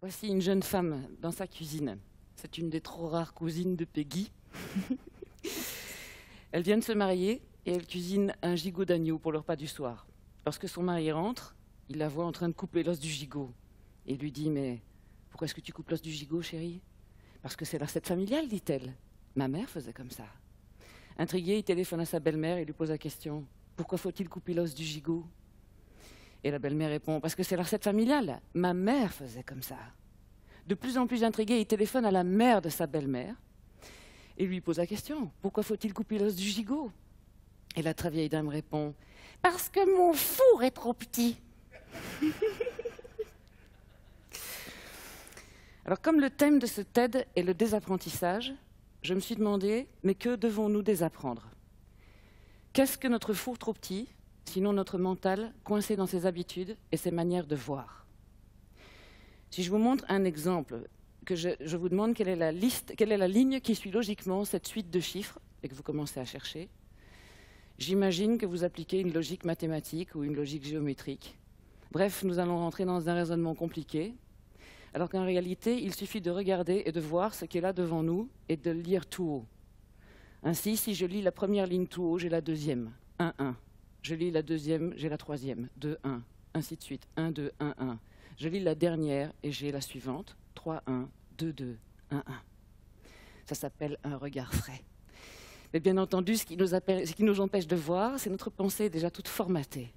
Voici une jeune femme dans sa cuisine. C'est une des trop rares cousines de Peggy. Elle vient de se marier et elle cuisine un gigot d'agneau pour le repas du soir. Lorsque son mari rentre, il la voit en train de couper l'os du gigot. Et il lui dit « Mais pourquoi est-ce que tu coupes l'os du gigot, chérie ?»« Parce que c'est la recette familiale, dit-elle. Ma mère faisait comme ça. » Intrigué, il téléphone à sa belle-mère et lui pose la question « Pourquoi faut-il couper l'os du gigot ?» Et la belle-mère répond « Parce que c'est la recette familiale. Ma mère faisait comme ça. » De plus en plus intrigué, il téléphone à la mère de sa belle-mère et lui pose la question « Pourquoi faut-il couper l'os du gigot ?» Et la très vieille dame répond « Parce que mon four est trop petit. » Alors, comme le thème de ce TED est le désapprentissage, je me suis demandé, mais que devons-nous désapprendre? Qu'est-ce que notre four trop petit, sinon notre mental coincé dans ses habitudes et ses manières de voir? Si je vous montre un exemple, que je vous demande quelle est la ligne qui suit logiquement cette suite de chiffres, et que vous commencez à chercher, j'imagine que vous appliquez une logique mathématique ou une logique géométrique. Bref, nous allons rentrer dans un raisonnement compliqué, alors qu'en réalité, il suffit de regarder et de voir ce qui est là devant nous et de le lire tout haut. Ainsi, si je lis la première ligne tout haut, j'ai la deuxième, 1, 1. Je lis la deuxième, j'ai la troisième, 2, 1. Ainsi de suite, 1, 2, 1, 1. Je lis la dernière et j'ai la suivante, 3, 1, 2, 2, 1, 1. Ça s'appelle un regard frais. Mais bien entendu, ce qui nous empêche de voir, c'est notre pensée déjà toute formatée.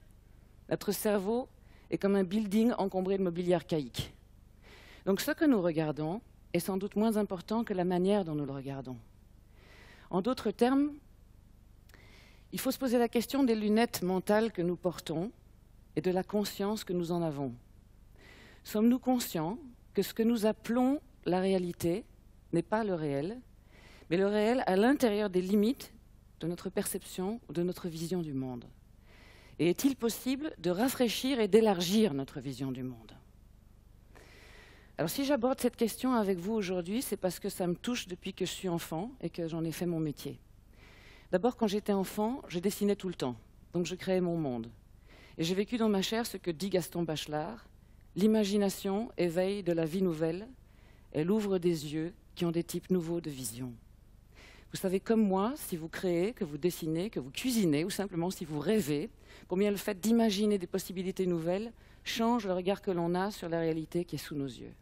Notre cerveau est comme un building encombré de mobilier archaïque. Donc ce que nous regardons est sans doute moins important que la manière dont nous le regardons. En d'autres termes, il faut se poser la question des lunettes mentales que nous portons et de la conscience que nous en avons. Sommes-nous conscients que ce que nous appelons la réalité n'est pas le réel, mais le réel à l'intérieur des limites de notre perception ou de notre vision du monde? Et est-il possible de rafraîchir et d'élargir notre vision du monde? Alors si j'aborde cette question avec vous aujourd'hui, c'est parce que ça me touche depuis que je suis enfant et que j'en ai fait mon métier. D'abord, quand j'étais enfant, je dessinais tout le temps, donc je créais mon monde. Et j'ai vécu dans ma chair ce que dit Gaston Bachelard: l'imagination éveille de la vie nouvelle, elle ouvre des yeux qui ont des types nouveaux de vision. Vous savez comme moi, si vous créez, que vous dessinez, que vous cuisinez, ou simplement si vous rêvez, combien le fait d'imaginer des possibilités nouvelles change le regard que l'on a sur la réalité qui est sous nos yeux.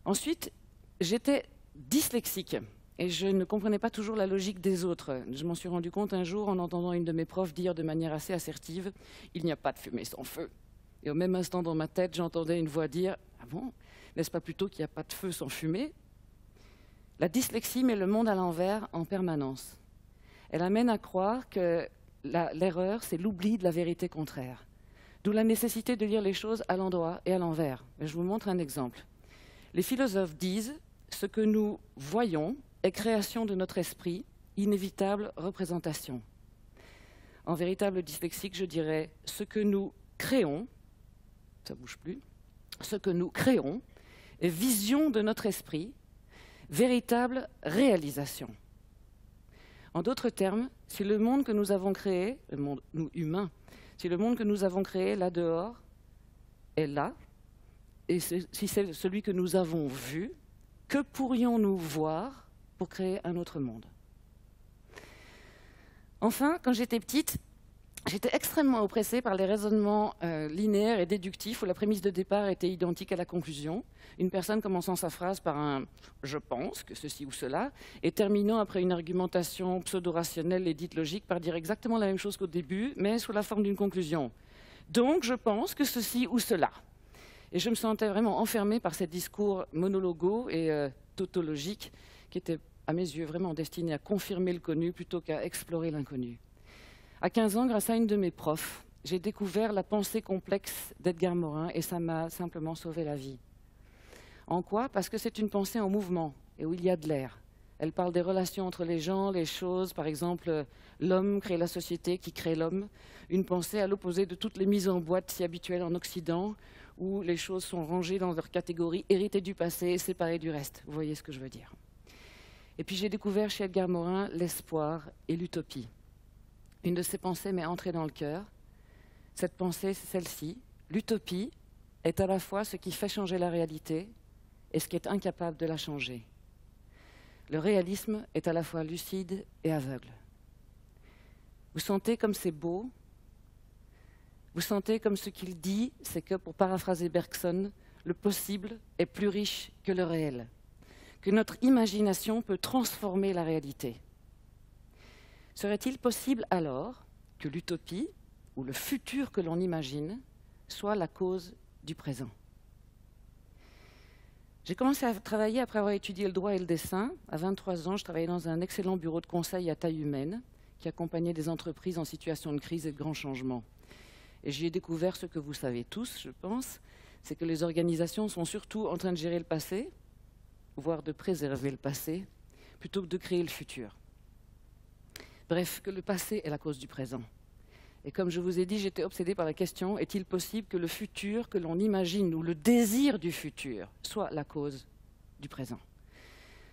Ensuite, j'étais dyslexique et je ne comprenais pas toujours la logique des autres. Je m'en suis rendu compte un jour en entendant une de mes profs dire de manière assez assertive « Il n'y a pas de fumée sans feu ». Et au même instant dans ma tête, j'entendais une voix dire « Ah bon, n'est-ce pas plutôt qu'il n'y a pas de feu sans fumée ?» La dyslexie met le monde à l'envers en permanence. Elle amène à croire que l'erreur, c'est l'oubli de la vérité contraire. D'où la nécessité de lire les choses à l'endroit et à l'envers. Je vous montre un exemple. Les philosophes disent « Ce que nous voyons est création de notre esprit, inévitable représentation ». En véritable dyslexique, je dirais « Ce que nous créons », ça ne bouge plus, « ce que nous créons est vision de notre esprit, véritable réalisation ». En d'autres termes, si le monde que nous avons créé, le monde nous humains, si le monde que nous avons créé là dehors est là, et si c'est celui que nous avons vu, que pourrions-nous voir pour créer un autre monde? Enfin, quand j'étais petite, j'étais extrêmement oppressée par les raisonnements linéaires et déductifs où la prémisse de départ était identique à la conclusion. Une personne commençant sa phrase par un « je pense que ceci ou cela » et terminant après une argumentation pseudo-rationnelle et dite logique par dire exactement la même chose qu'au début, mais sous la forme d'une conclusion. Donc, je pense que ceci ou cela. Et je me sentais vraiment enfermée par ces discours monologaux et tautologiques qui étaient, à mes yeux, vraiment destinés à confirmer le connu plutôt qu'à explorer l'inconnu. À 15 ans, grâce à une de mes profs, j'ai découvert la pensée complexe d'Edgar Morin et ça m'a simplement sauvé la vie. En quoi? Parce que c'est une pensée en mouvement et où il y a de l'air. Elle parle des relations entre les gens, les choses, par exemple, l'homme crée la société qui crée l'homme. Une pensée à l'opposé de toutes les mises en boîte si habituelles en Occident, où les choses sont rangées dans leurs catégories, héritées du passé et séparées du reste. Vous voyez ce que je veux dire. Et puis j'ai découvert chez Edgar Morin l'espoir et l'utopie. Une de ses pensées m'est entrée dans le cœur. Cette pensée, c'est celle-ci. L'utopie, est à la fois ce qui fait changer la réalité et ce qui est incapable de la changer. Le réalisme est à la fois lucide et aveugle. Vous sentez comme c'est beau, vous sentez comme ce qu'il dit, c'est que, pour paraphraser Bergson, le possible est plus riche que le réel, que notre imagination peut transformer la réalité. Serait-il possible alors que l'utopie, ou le futur que l'on imagine, soit la cause du présent? J'ai commencé à travailler après avoir étudié le droit et le dessin. À 23 ans, je travaillais dans un excellent bureau de conseil à taille humaine qui accompagnait des entreprises en situation de crise et de grands changements. Et j'y ai découvert ce que vous savez tous, je pense, c'est que les organisations sont surtout en train de gérer le passé, voire de préserver le passé, plutôt que de créer le futur. Bref, que le passé est la cause du présent. Et comme je vous ai dit, j'étais obsédée par la question, est-il possible que le futur que l'on imagine, ou le désir du futur, soit la cause du présent?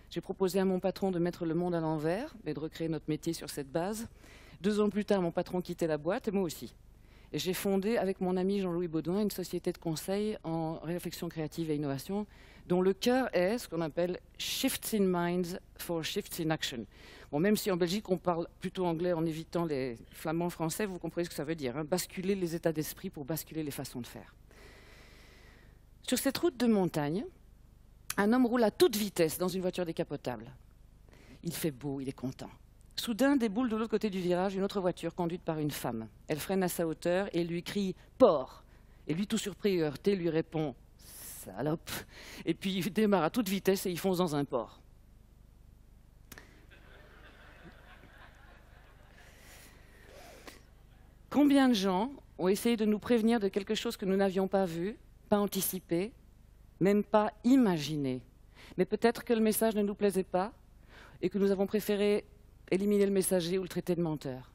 J'ai proposé à mon patron de mettre le monde à l'envers et de recréer notre métier sur cette base. 2 ans plus tard, mon patron quittait la boîte, et moi aussi. Et j'ai fondé, avec mon ami Jean-Louis Baudouin, une société de conseil en réflexion créative et innovation, dont le cœur est ce qu'on appelle « Shifts in Minds for Shifts in Action ». Bon, même si en Belgique, on parle plutôt anglais en évitant les flamands français, vous comprenez ce que ça veut dire, hein, basculer les états d'esprit pour basculer les façons de faire. Sur cette route de montagne, un homme roule à toute vitesse dans une voiture décapotable. Il fait beau, il est content. Soudain, déboule de l'autre côté du virage une autre voiture conduite par une femme. Elle freine à sa hauteur et lui crie « Porc !» Et lui, tout surpris et heurté, lui répond « Salope !» Et puis il démarre à toute vitesse et il fonce dans un port. Combien de gens ont essayé de nous prévenir de quelque chose que nous n'avions pas vu, pas anticipé, même pas imaginé? Mais peut-être que le message ne nous plaisait pas et que nous avons préféré éliminer le messager ou le traiter de menteur.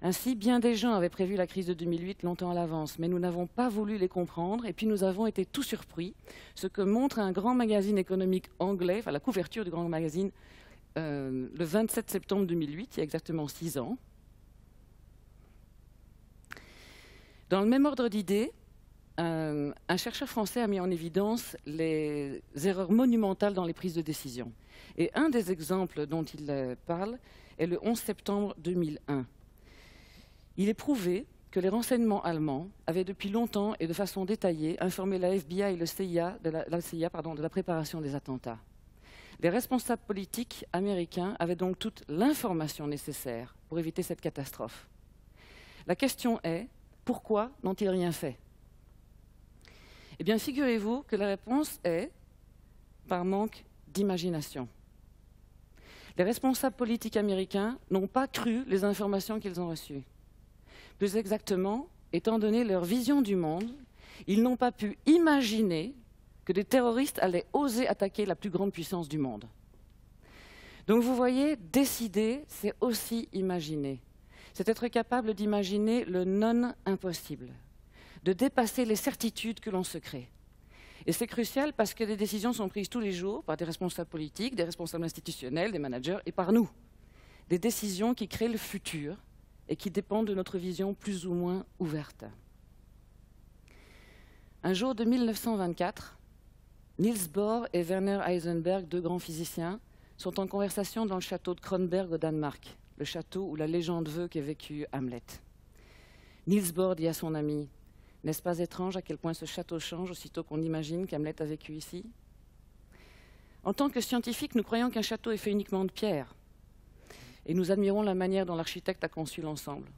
Ainsi, bien des gens avaient prévu la crise de 2008 longtemps à l'avance, mais nous n'avons pas voulu les comprendre et puis nous avons été tout surpris, ce que montre un grand magazine économique anglais, enfin la couverture du grand magazine, le 27 septembre 2008, il y a exactement 6 ans. Dans le même ordre d'idées, un chercheur français a mis en évidence les erreurs monumentales dans les prises de décision. Et un des exemples dont il parle est le 11 septembre 2001. Il est prouvé que les renseignements allemands avaient depuis longtemps et de façon détaillée informé la FBI et la CIA de la préparation des attentats. Les responsables politiques américains avaient donc toute l'information nécessaire pour éviter cette catastrophe. La question est, pourquoi n'ont-ils rien fait? Eh bien, figurez-vous que la réponse est par manque d'imagination. Les responsables politiques américains n'ont pas cru les informations qu'ils ont reçues. Plus exactement, étant donné leur vision du monde, ils n'ont pas pu imaginer que des terroristes allaient oser attaquer la plus grande puissance du monde. Donc vous voyez, décider, c'est aussi imaginer. C'est être capable d'imaginer le non-impossible, de dépasser les certitudes que l'on se crée. Et c'est crucial parce que des décisions sont prises tous les jours par des responsables politiques, des responsables institutionnels, des managers et par nous. Des décisions qui créent le futur et qui dépendent de notre vision plus ou moins ouverte. Un jour de 1924, Niels Bohr et Werner Heisenberg, 2 grands physiciens, sont en conversation dans le château de Kronberg au Danemark, le château où la légende veut qu'ait vécu Hamlet. Niels Bohr dit à son ami « N'est-ce pas étrange à quel point ce château change aussitôt qu'on imagine qu'Hamlet a vécu ici ?» En tant que scientifiques, nous croyons qu'un château est fait uniquement de pierre. Et nous admirons la manière dont l'architecte a conçu l'ensemble.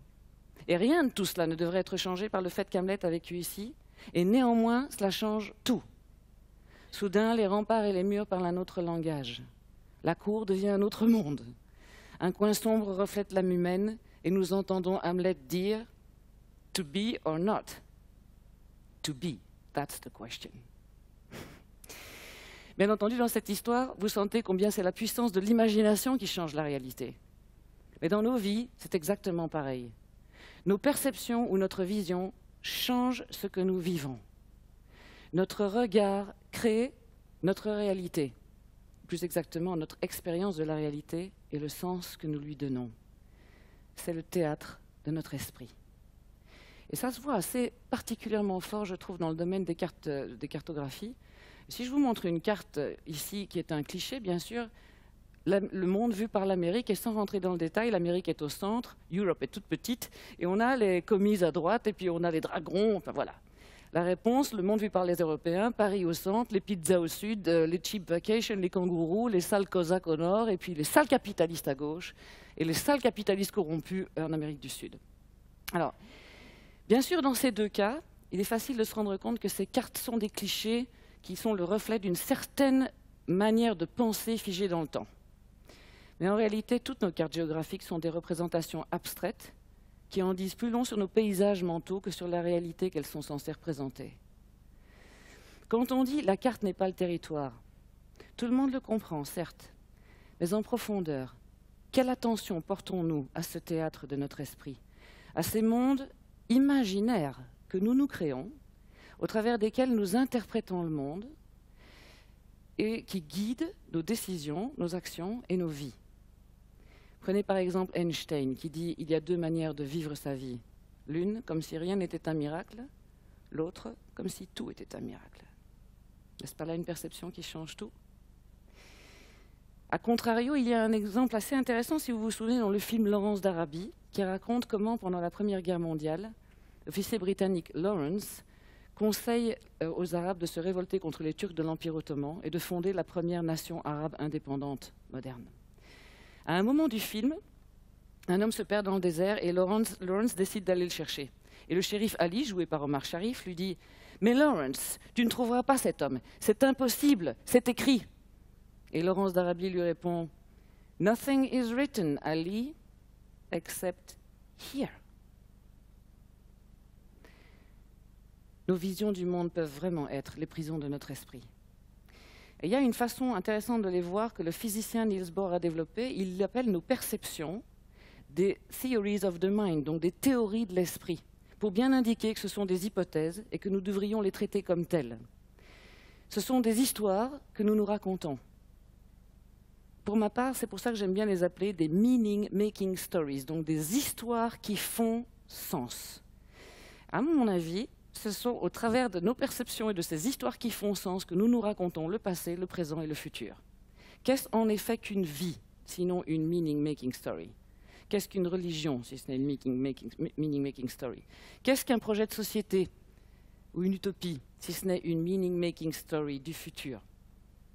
Et rien de tout cela ne devrait être changé par le fait qu'Hamlet a vécu ici, et néanmoins, cela change tout. Soudain, les remparts et les murs parlent un autre langage. La cour devient un autre monde. Un coin sombre reflète l'âme humaine, et nous entendons Hamlet dire « To be or not? To be, that's the question. » Bien entendu, dans cette histoire, vous sentez combien c'est la puissance de l'imagination qui change la réalité. Mais dans nos vies, c'est exactement pareil. Nos perceptions ou notre vision changent ce que nous vivons. Notre regard crée notre réalité, plus exactement notre expérience de la réalité et le sens que nous lui donnons. C'est le théâtre de notre esprit. Et ça se voit assez particulièrement fort, je trouve, dans le domaine des cartographies. Si je vous montre une carte ici, qui est un cliché, bien sûr, le monde vu par l'Amérique, et sans rentrer dans le détail, l'Amérique est au centre, Europe est toute petite, et on a les commises à droite, et puis on a les dragons, enfin voilà. La réponse, le monde vu par les Européens, Paris au centre, les pizzas au sud, les cheap vacations, les kangourous, les sales cosaques au nord, et puis les sales capitalistes à gauche, et les sales capitalistes corrompus en Amérique du Sud. Alors, bien sûr, dans ces deux cas, il est facile de se rendre compte que ces cartes sont des clichés qui sont le reflet d'une certaine manière de penser figée dans le temps. Mais en réalité, toutes nos cartes géographiques sont des représentations abstraites qui en disent plus long sur nos paysages mentaux que sur la réalité qu'elles sont censées représenter. Quand on dit « la carte n'est pas le territoire », tout le monde le comprend, certes, mais en profondeur, quelle attention portons-nous à ce théâtre de notre esprit, à ces mondes imaginaires que nous nous créons, au travers desquels nous interprétons le monde et qui guident nos décisions, nos actions et nos vies. Prenez par exemple Einstein qui dit « il y a deux manières de vivre sa vie. L'une comme si rien n'était un miracle, l'autre comme si tout était un miracle. » N'est-ce pas là une perception qui change tout? A contrario, il y a un exemple assez intéressant, si vous vous souvenez, dans le film Laurence d'Arabie, qui raconte comment, pendant la Première Guerre mondiale, l'officier britannique Lawrence conseille aux Arabes de se révolter contre les Turcs de l'Empire ottoman et de fonder la première nation arabe indépendante moderne. À un moment du film, un homme se perd dans le désert et Lawrence décide d'aller le chercher. Et le shérif Ali, joué par Omar Sharif, lui dit « Mais Lawrence, tu ne trouveras pas cet homme, c'est impossible, c'est écrit !» Et Laurence d'Arabie lui répond « Nothing is written, Ali, except here. » Nos visions du monde peuvent vraiment être les prisons de notre esprit. Et il y a une façon intéressante de les voir que le physicien Niels Bohr a développée. Il appelle nos perceptions des theories of the mind, donc des théories de l'esprit, pour bien indiquer que ce sont des hypothèses et que nous devrions les traiter comme telles. Ce sont des histoires que nous nous racontons. Pour ma part, c'est pour ça que j'aime bien les appeler des meaning-making stories, donc des histoires qui font sens. À mon avis, ce sont au travers de nos perceptions et de ces histoires qui font sens que nous nous racontons le passé, le présent et le futur. Qu'est-ce en effet qu'une vie, sinon une meaning-making story? Qu'est-ce qu'une religion, si ce n'est une meaning-making story? Qu'est-ce qu'un projet de société ou une utopie, si ce n'est une meaning-making story du futur?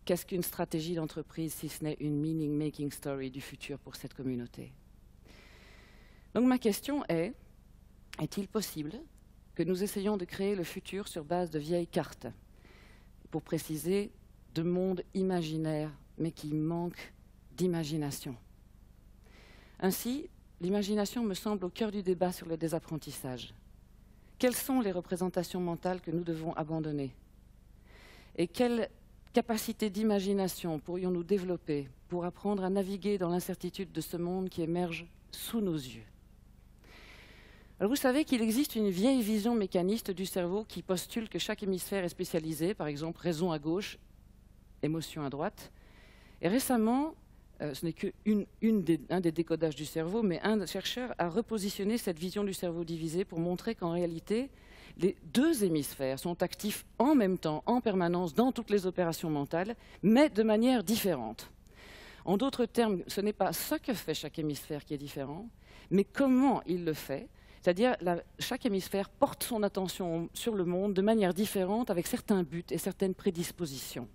Qu'est-ce qu'une stratégie d'entreprise, si ce n'est une meaning-making story du futur pour cette communauté? Donc ma question est-il possible que nous essayons de créer le futur sur base de vieilles cartes, pour préciser, de mondes imaginaires, mais qui manquent d'imagination? Ainsi, l'imagination me semble au cœur du débat sur le désapprentissage. Quelles sont les représentations mentales que nous devons abandonner? Et quelle capacité d'imagination pourrions-nous développer pour apprendre à naviguer dans l'incertitude de ce monde qui émerge sous nos yeux? Alors vous savez qu'il existe une vieille vision mécaniste du cerveau qui postule que chaque hémisphère est spécialisé, par exemple raison à gauche, émotion à droite. Et récemment, ce n'est qu'un des décodages du cerveau, mais un chercheur a repositionné cette vision du cerveau divisé pour montrer qu'en réalité, les deux hémisphères sont actifs en même temps, en permanence, dans toutes les opérations mentales, mais de manière différente. En d'autres termes, ce n'est pas ce que fait chaque hémisphère qui est différent, mais comment il le fait. C'est-à-dire, chaque hémisphère porte son attention sur le monde de manière différente, avec certains buts et certaines prédispositions.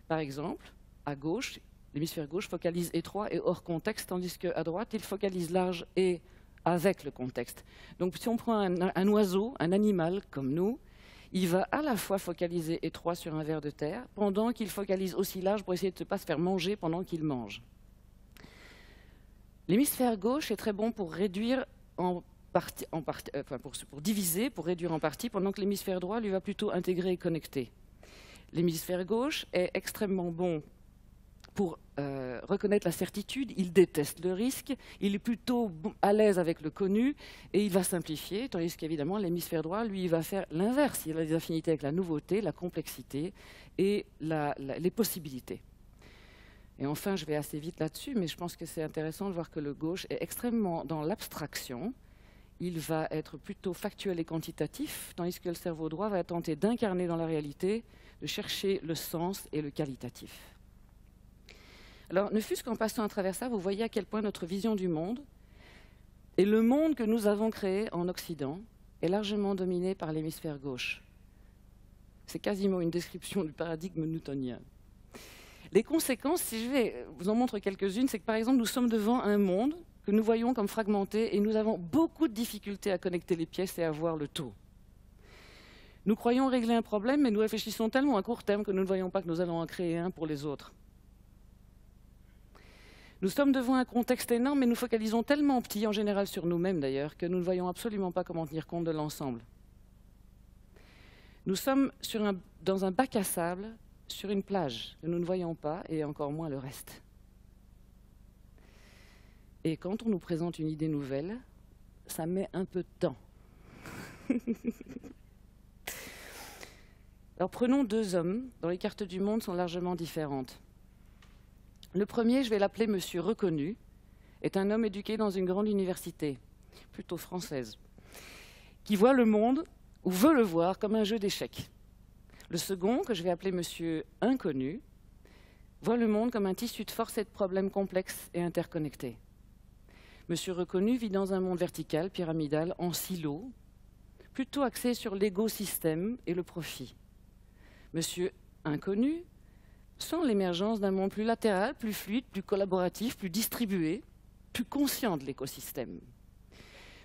Par exemple, à gauche, l'hémisphère gauche focalise étroit et hors contexte, tandis qu'à droite, il focalise large et avec le contexte. Donc si on prend un oiseau, un animal comme nous, il va à la fois focaliser étroit sur un ver de terre, pendant qu'il focalise aussi large pour essayer de ne pas se faire manger pendant qu'il mange. L'hémisphère gauche est très bon pour réduire pour diviser, pour réduire en partie, pendant que l'hémisphère droit lui va plutôt intégrer et connecter. L'hémisphère gauche est extrêmement bon pour reconnaître la certitude, il déteste le risque, il est plutôt à l'aise avec le connu et il va simplifier, tandis qu'évidemment l'hémisphère droit, lui, il va faire l'inverse, il a des affinités avec la nouveauté, la complexité et les possibilités. Et enfin, je vais assez vite là-dessus, mais je pense que c'est intéressant de voir que le gauche est extrêmement dans l'abstraction. il va être plutôt factuel et quantitatif, tandis que le cerveau droit va tenter d'incarner dans la réalité, de chercher le sens et le qualitatif. Alors, ne fût-ce qu'en passant à travers ça, vous voyez à quel point notre vision du monde et le monde que nous avons créé en Occident est largement dominé par l'hémisphère gauche. C'est quasiment une description du paradigme newtonien. Les conséquences, si je vais vous en montrer quelques-unes, c'est que par exemple, nous sommes devant un monde que nous voyons comme fragmenté et nous avons beaucoup de difficultés à connecter les pièces et à voir le tout. Nous croyons régler un problème, mais nous réfléchissons tellement à court terme que nous ne voyons pas que nous allons en créer un pour les autres. Nous sommes devant un contexte énorme, mais nous focalisons tellement petit, en général sur nous-mêmes d'ailleurs, que nous ne voyons absolument pas comment tenir compte de l'ensemble. Nous sommes dans un bac à sable, sur une plage, que nous ne voyons pas, et encore moins le reste. Et quand on nous présente une idée nouvelle, ça met un peu de temps. Alors prenons deux hommes, dont les cartes du monde sont largement différentes. Le premier, je vais l'appeler Monsieur Reconnu, est un homme éduqué dans une grande université, plutôt française, qui voit le monde, ou veut le voir, comme un jeu d'échecs. Le second, que je vais appeler Monsieur Inconnu, voit le monde comme un tissu de forces et de problèmes complexes et interconnectés. Monsieur Reconnu vit dans un monde vertical, pyramidal, en silo, plutôt axé sur l'écosystème et le profit. Monsieur Inconnu sent l'émergence d'un monde plus latéral, plus fluide, plus collaboratif, plus distribué, plus conscient de l'écosystème.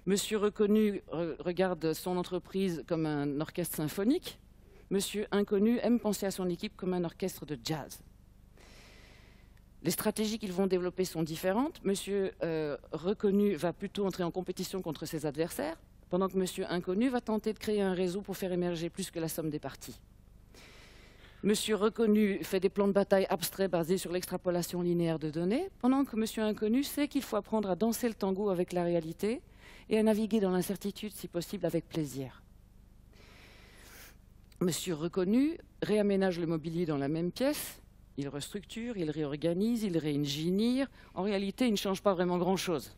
Monsieur Reconnu regarde son entreprise comme un orchestre symphonique. Monsieur Inconnu aime penser à son équipe comme un orchestre de jazz. Les stratégies qu'ils vont développer sont différentes. Monsieur Reconnu va plutôt entrer en compétition contre ses adversaires, pendant que Monsieur Inconnu va tenter de créer un réseau pour faire émerger plus que la somme des parties. Monsieur Reconnu fait des plans de bataille abstraits basés sur l'extrapolation linéaire de données, pendant que Monsieur Inconnu sait qu'il faut apprendre à danser le tango avec la réalité et à naviguer dans l'incertitude, si possible, avec plaisir. Monsieur Reconnu réaménage le mobilier dans la même pièce, il restructure, il réorganise, il réingénie. En réalité, il ne change pas vraiment grand-chose.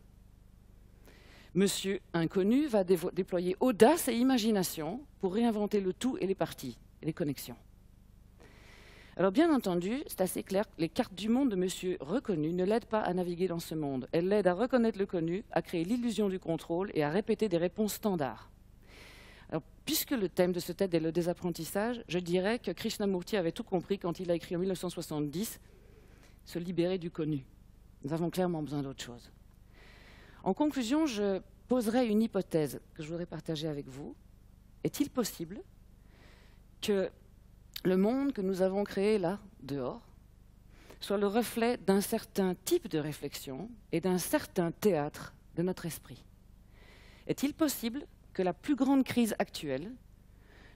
Monsieur Inconnu va déployer audace et imagination pour réinventer le tout et les parties, et les connexions. Alors bien entendu, c'est assez clair que les cartes du monde de Monsieur Reconnu ne l'aident pas à naviguer dans ce monde. Elles l'aident à reconnaître le connu, à créer l'illusion du contrôle et à répéter des réponses standards. Alors, puisque le thème de ce TED est le désapprentissage, je dirais que Krishnamurti avait tout compris quand il a écrit en 1970 « Se libérer du connu ». Nous avons clairement besoin d'autre chose. En conclusion, je poserai une hypothèse que je voudrais partager avec vous. Est-il possible que le monde que nous avons créé là, dehors, soit le reflet d'un certain type de réflexion et d'un certain théâtre de notre esprit? Est-il possible que la plus grande crise actuelle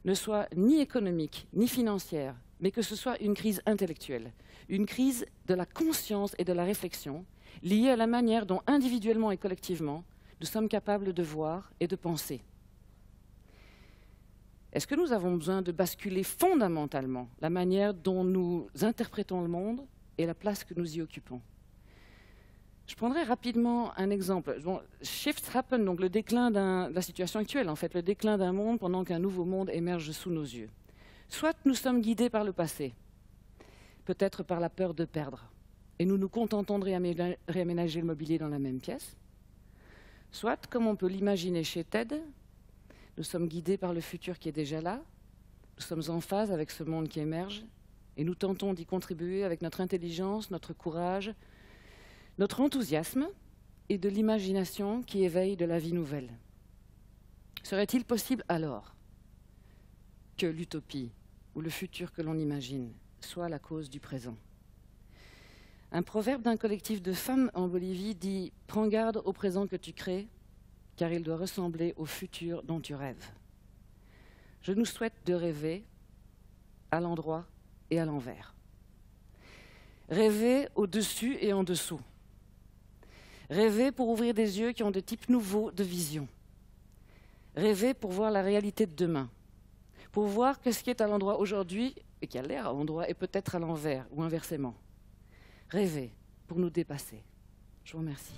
ne soit ni économique, ni financière, mais que ce soit une crise intellectuelle, une crise de la conscience et de la réflexion, liée à la manière dont, individuellement et collectivement, nous sommes capables de voir et de penser? Est-ce que nous avons besoin de basculer fondamentalement la manière dont nous interprétons le monde et la place que nous y occupons? Je prendrai rapidement un exemple. Bon, shifts happen, donc le déclin de la situation actuelle, en fait, le déclin d'un monde pendant qu'un nouveau monde émerge sous nos yeux. Soit nous sommes guidés par le passé, peut-être par la peur de perdre, et nous nous contentons de réaménager le mobilier dans la même pièce. Soit, comme on peut l'imaginer chez TED, nous sommes guidés par le futur qui est déjà là, nous sommes en phase avec ce monde qui émerge, et nous tentons d'y contribuer avec notre intelligence, notre courage, notre enthousiasme et de l'imagination qui éveille de la vie nouvelle. Serait-il possible alors que l'utopie ou le futur que l'on imagine soit la cause du présent? Un proverbe d'un collectif de femmes en Bolivie dit « Prends garde au présent que tu crées, car il doit ressembler au futur dont tu rêves. » Je nous souhaite de rêver à l'endroit et à l'envers. Rêver au-dessus et en dessous. Rêver pour ouvrir des yeux qui ont des types nouveaux de vision. Rêver pour voir la réalité de demain. Pour voir que ce qui est à l'endroit aujourd'hui, et qui a l'air à l'endroit, est peut-être à l'envers, ou inversement. Rêver pour nous dépasser. Je vous remercie.